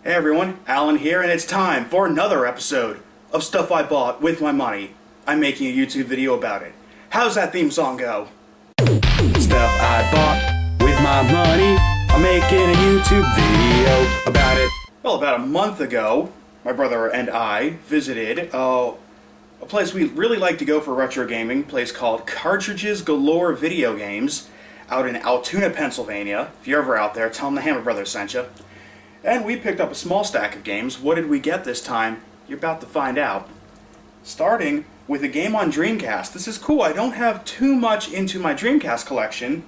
Hey everyone, Alan here, and it's time for another episode of Stuff I Bought With My Money. I'm making a YouTube video about it. How's that theme song go? Stuff I bought with my money. I'm making a YouTube video about it. Well, about a month ago, my brother and I visited a place we really like to go for retro gaming, a place called Cartridges Galore Video Games, out in Altoona, Pennsylvania. If you're ever out there, tell them the Hammer Brothers sent you. And we picked up a small stack of games. What did we get this time? You're about to find out. Starting with a game on Dreamcast. This is cool. I don't have too much into my Dreamcast collection,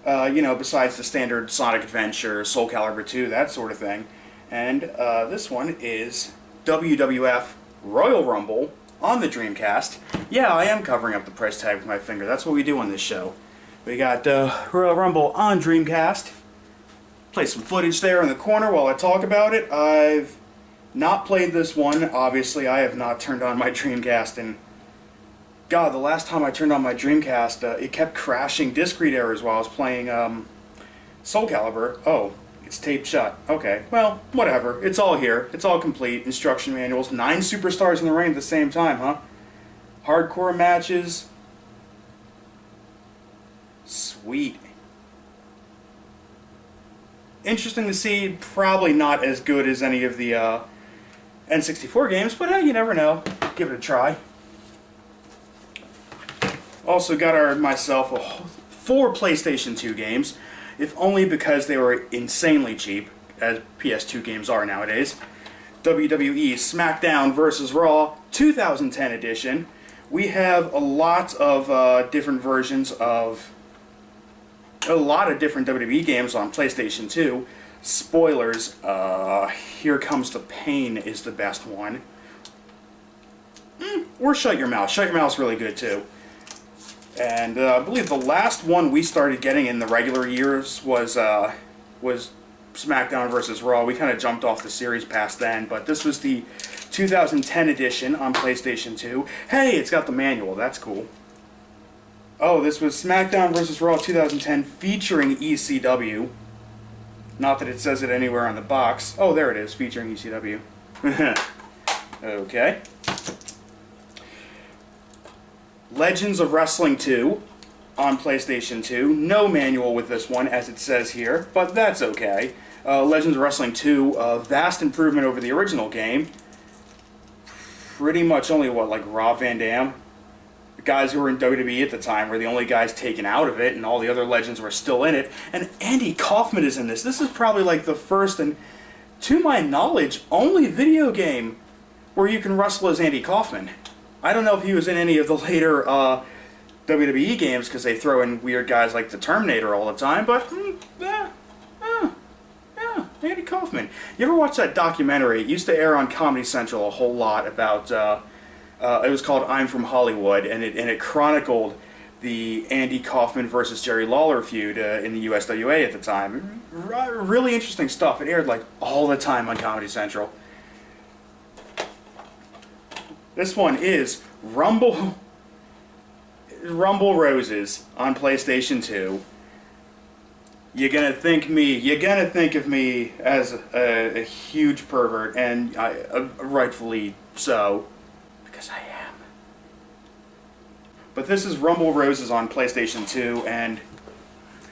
besides the standard Sonic Adventure, Soul Calibur 2, that sort of thing. And this one is WWF Royal Rumble on the Dreamcast. Yeah, I am covering up the price tag with my finger. That's what we do on this show. We got Royal Rumble on Dreamcast. Play some footage there in the corner while I talk about it. I've not played this one. Obviously, I have not turned on my Dreamcast. And God, the last time I turned on my Dreamcast, it kept crashing disc read errors while I was playing Soul Calibur. Oh, it's taped shut. Okay, well, whatever. It's all here. It's all complete. Instruction manuals. 9 superstars in the ring at the same time, huh? Hardcore matches. Sweet. Interesting to see. Probably not as good as any of the N64 games, but hey, you never know. Give it a try. Also got myself 4 PlayStation 2 games, if only because they were insanely cheap, as PS2 games are nowadays. WWE SmackDown vs. Raw 2010 edition. We have a lot of different versions of a lot of different WWE games on PlayStation 2. Spoilers, Here Comes the Pain is the best one. Or Shut Your Mouth. Shut Your Mouth's really good too. And I believe the last one we started getting in the regular years was SmackDown vs. Raw. We kind of jumped off the series past then, but this was the 2010 edition on PlayStation 2. Hey, it's got the manual. That's cool. Oh, this was SmackDown vs. Raw 2010 featuring ECW. Not that it says it anywhere on the box. Oh, there it is, featuring ECW. Okay. Legends of Wrestling 2 on PlayStation 2. No manual with this one, as it says here, but that's okay. Legends of Wrestling 2, vast improvement over the original game. Pretty much only, like Rob Van Dam? The guys who were in WWE at the time were the only guys taken out of it, and all the other legends were still in it. And Andy Kaufman is in this. This is probably like the first and, to my knowledge, only video game where you can wrestle as Andy Kaufman. I don't know if he was in any of the later WWE games because they throw in weird guys like the Terminator all the time, but yeah, Andy Kaufman. You ever watch that documentary? It used to air on Comedy Central a whole lot about... it was called I'm From Hollywood, and it chronicled the Andy Kaufman versus Jerry Lawler feud in the USWA at the time. Really interesting stuff. It aired like all the time on Comedy Central. This one is Rumble Roses on PlayStation 2. You're gonna think of me as a huge pervert, and rightfully so. Because I am. But this is Rumble Roses on PlayStation 2, and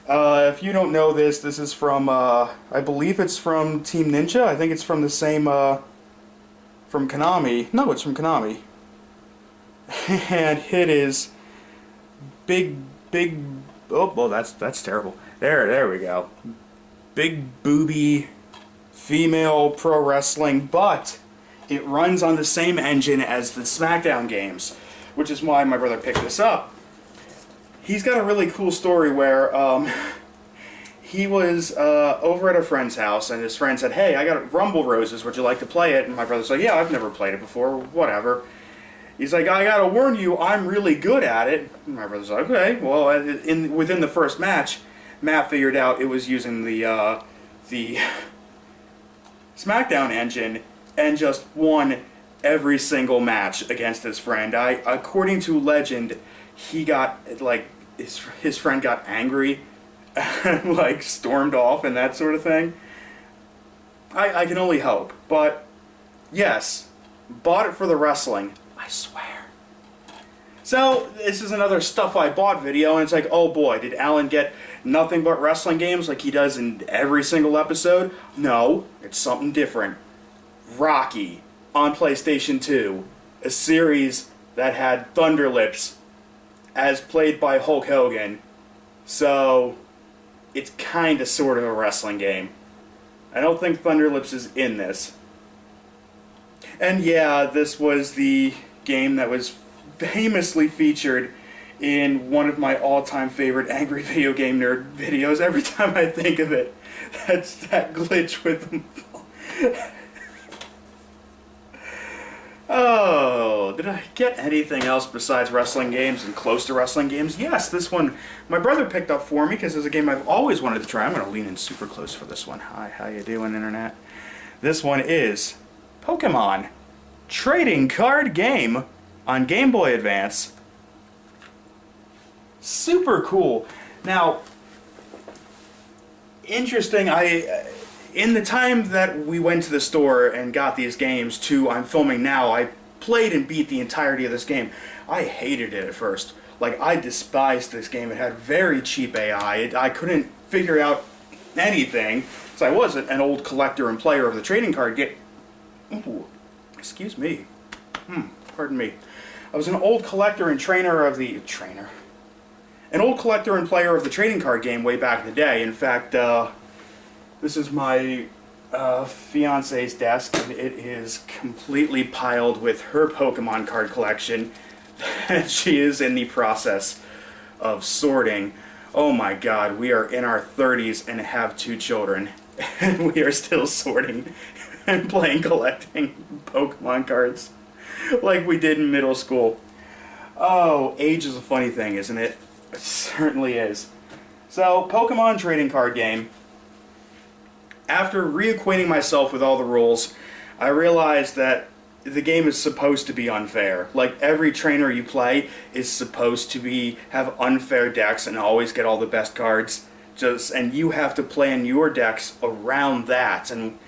if you don't know this, this is from, I believe it's from Team Ninja. I think it's from the same, from Konami. No, it's from Konami. And it is big, oh, well, that's terrible. There we go. Big booby female pro wrestling, but it runs on the same engine as the SmackDown games, which is why my brother picked this up. He's got a really cool story where he was over at a friend's house, and his friend said, hey, I got Rumble Roses, would you like to play it? And my brother's like, yeah, I've never played it before, whatever. He's like, I gotta warn you, I'm really good at it. And my brother's like, okay, well, within the first match, Matt figured out it was using the SmackDown engine, and just won every single match against his friend. According to legend, he got, like, his friend got angry, like, stormed off and that sort of thing. I can only hope. But, yes, bought it for the wrestling. I swear. So, this is another Stuff I Bought video, and it's like, oh boy, did Alan get nothing but wrestling games like he does in every single episode? No, it's something different. Rocky on PlayStation 2, a series that had Thunderlips as played by Hulk Hogan. So, it's kind of sort of a wrestling game. I don't think Thunderlips is in this. And yeah, this was the game that was famously featured in one of my all-time favorite Angry Video Game Nerd videos. Every time I think of it, that's that glitch with them. Oh, did I get anything else besides wrestling games and close to wrestling games? Yes, this one my brother picked up for me because it's a game I've always wanted to try. I'm going to lean in super close for this one. Hi, how you doing, Internet? This one is Pokemon Trading Card Game on Game Boy Advance. Super cool. Now, interesting, in the time that we went to the store and got these games to I'm filming now, I played and beat the entirety of this game. I hated it at first. Like, I despised this game. It had very cheap AI. I couldn't figure out anything. So I was an old collector and player of the trading card game. Ooh, excuse me. Pardon me. I was an old collector and an old collector and player of the trading card game way back in the day. In fact, this is my fiance's desk, and it is completely piled with her Pokemon card collection that she is in the process of sorting. Oh my god, we are in our 30s and have 2 children, and we are still sorting and collecting Pokemon cards like we did in middle school. Oh, age is a funny thing, isn't it? It certainly is. So, Pokemon trading card game. After reacquainting myself with all the rules, I realized that the game is supposed to be unfair. Like, every trainer you play is supposed to have unfair decks and always get all the best cards. And you have to plan your decks around that. And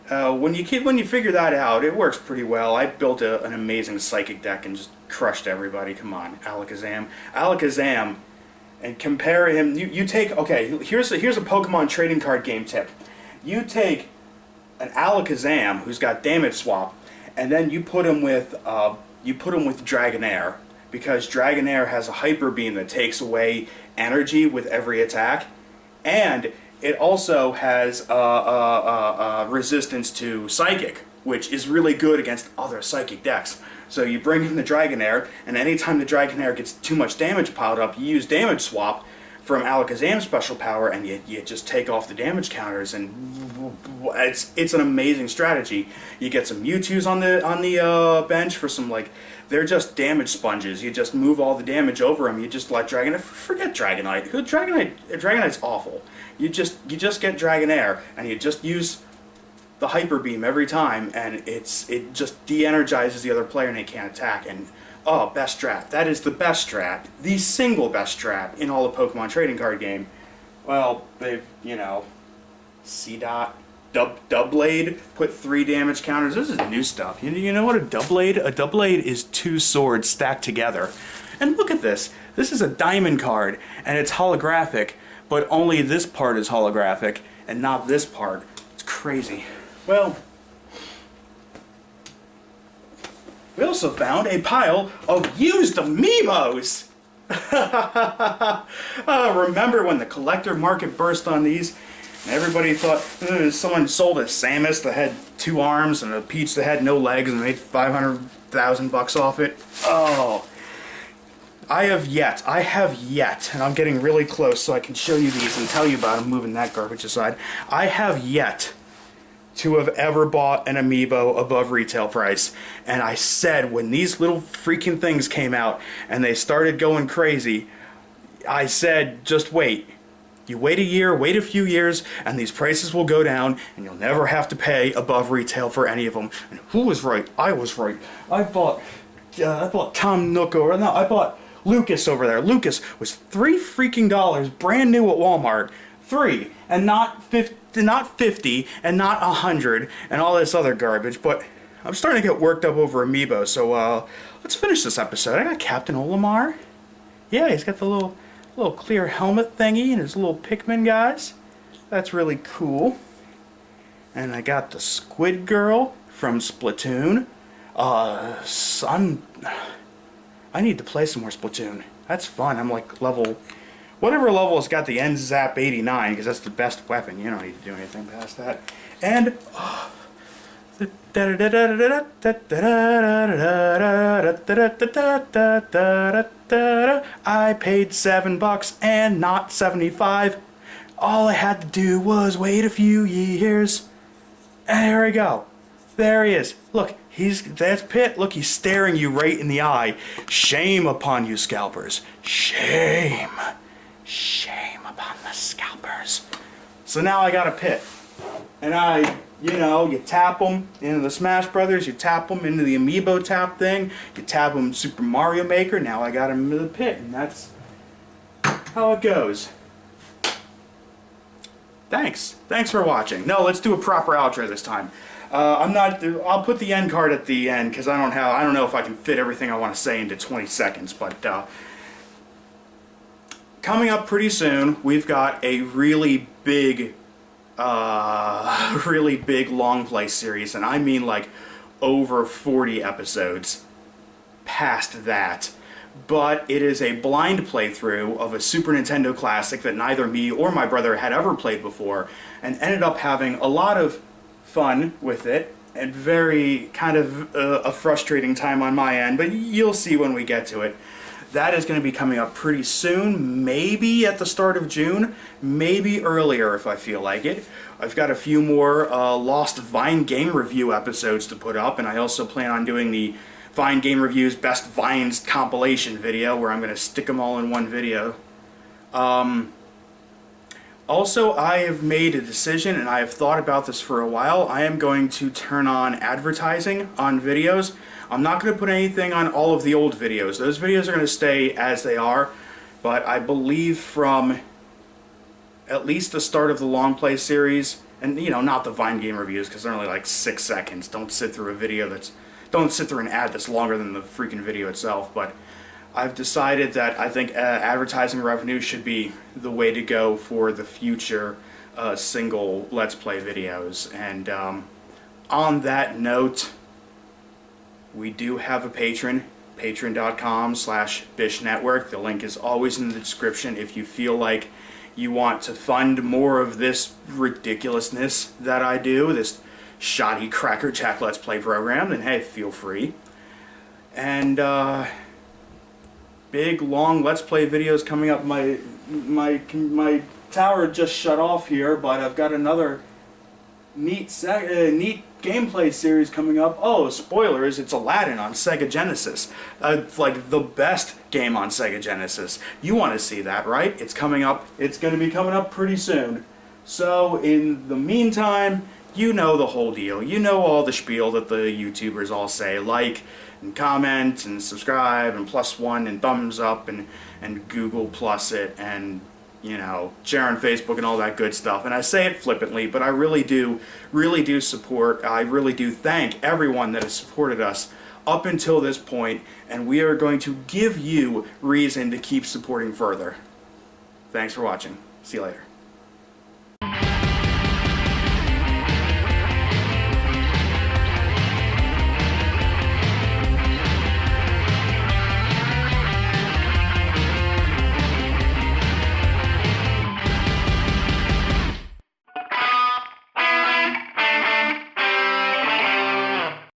when you figure that out, it works pretty well. I built an amazing Psychic deck and just crushed everybody. Come on, Alakazam. And compare him. You take, okay, here's a Pokemon trading card game tip. You take an Alakazam who's got damage swap, and then you put him with Dragonair, because Dragonair has a Hyper Beam that takes away energy with every attack, and it also has resistance to Psychic, which is really good against other Psychic decks. So you bring in the Dragonair, and anytime the Dragonair gets too much damage piled up, you use Damage Swap from Alakazam's special power, and you just take off the damage counters, and it's an amazing strategy. You get some Mewtwo's on the bench for some, like, they're just damage sponges. You just move all the damage over them. You just let Dragonite. Forget Dragonite. Dragonite's awful. You just get Dragonair, and you just use the Hyper Beam every time, and it just de-energizes the other player, and they can't attack. And oh, best strat. That is the best strat. The single best strat in all the Pokemon trading card game. Well, they've, C-Dot, Doublade, put 3 damage counters. This is new stuff. You know what a Doublade? A Doublade is 2 swords stacked together. And look at this. This is a diamond card, and it's holographic, but only this part is holographic, and not this part. It's crazy. Well, we also found a pile of used amiibos! Remember when the collector market burst on these? And everybody thought someone sold a Samus that had 2 arms and a Peach that had no legs and made $500,000 off it. Oh. I have yet, and I'm getting really close so I can show you these and tell you about them, moving that garbage aside. I have yet to have ever bought an amiibo above retail price. And I said, when these little freaking things came out and they started going crazy, I said, just wait. You wait a year, wait a few years, and these prices will go down, and you'll never have to pay above retail for any of them. And who was right? I was right. I bought Tom Nook over. No, I bought Lucas over there. Lucas was $3 freaking brand new at Walmart. 3, and not 50, and not 100, and all this other garbage, but I'm starting to get worked up over amiibo, so let's finish this episode. I got Captain Olimar. Yeah, he's got the little clear helmet thingy and his little Pikmin guys. That's really cool. And I got the Squid Girl from Splatoon. I need to play some more Splatoon. That's fun. I'm like whatever level has got the NZAP 89, because that's the best weapon. You don't need to do anything past that. And I paid $7 and not 75. All I had to do was wait a few years. And there we go. There he is. Look, that's Pitt. Look, he's staring you right in the eye. Shame upon you, scalpers. Shame. Shame upon the scalpers. So now I got a Pitt. And you tap them into the Smash Brothers, you tap them into the amiibo tap thing, you tap them Super Mario Maker, now I got him into the Pit, and that's how it goes. Thanks for watching. No, let's do a proper outro this time. I'll put the end card at the end, because I don't know if I can fit everything I want to say into 20 seconds, but coming up pretty soon, we've got a really big long play series, and I mean like over 40 episodes past that. But it is a blind playthrough of a Super Nintendo classic that neither me or my brother had ever played before, and ended up having a lot of fun with it, and very kind of a frustrating time on my end, but you'll see when we get to it. That is going to be coming up pretty soon, maybe at the start of June, maybe earlier if I feel like it. I've got a few more Lost Vine Game Review episodes to put up, and I also plan on doing the Vine Game Reviews Best Vines compilation video, where I'm going to stick them all in one video. Also, I have made a decision, and I have thought about this for a while. I am going to turn on advertising on videos. I'm not going to put anything on all of the old videos. Those videos are going to stay as they are, but I believe from at least the start of the long play series, and not the Vine Game Reviews, because they're only like 6 seconds. Don't sit through an ad that's longer than the freaking video itself, but I've decided that I think advertising revenue should be the way to go for the future single Let's Play videos. And on that note, we do have a patron, patreon.com/BishNetwork. The link is always in the description. If you feel like you want to fund more of this ridiculousness that I do, this shoddy crackerjack Let's Play program, then hey, feel free. And big long Let's Play videos coming up. My tower just shut off here, but I've got another neat gameplay series coming up. Oh, spoilers, it's Aladdin on Sega Genesis. It's like the best game on Sega Genesis. You want to see that, right? It's coming up. It's going to be coming up pretty soon. So in the meantime, you know the whole deal. You know all the spiel that the YouTubers all say. Like and comment and subscribe and +1 and thumbs up and Google plus it and share on Facebook and all that good stuff. And I say it flippantly, but I really do support. I really do thank everyone that has supported us up until this point, and we are going to give you reason to keep supporting further. Thanks for watching. See you later.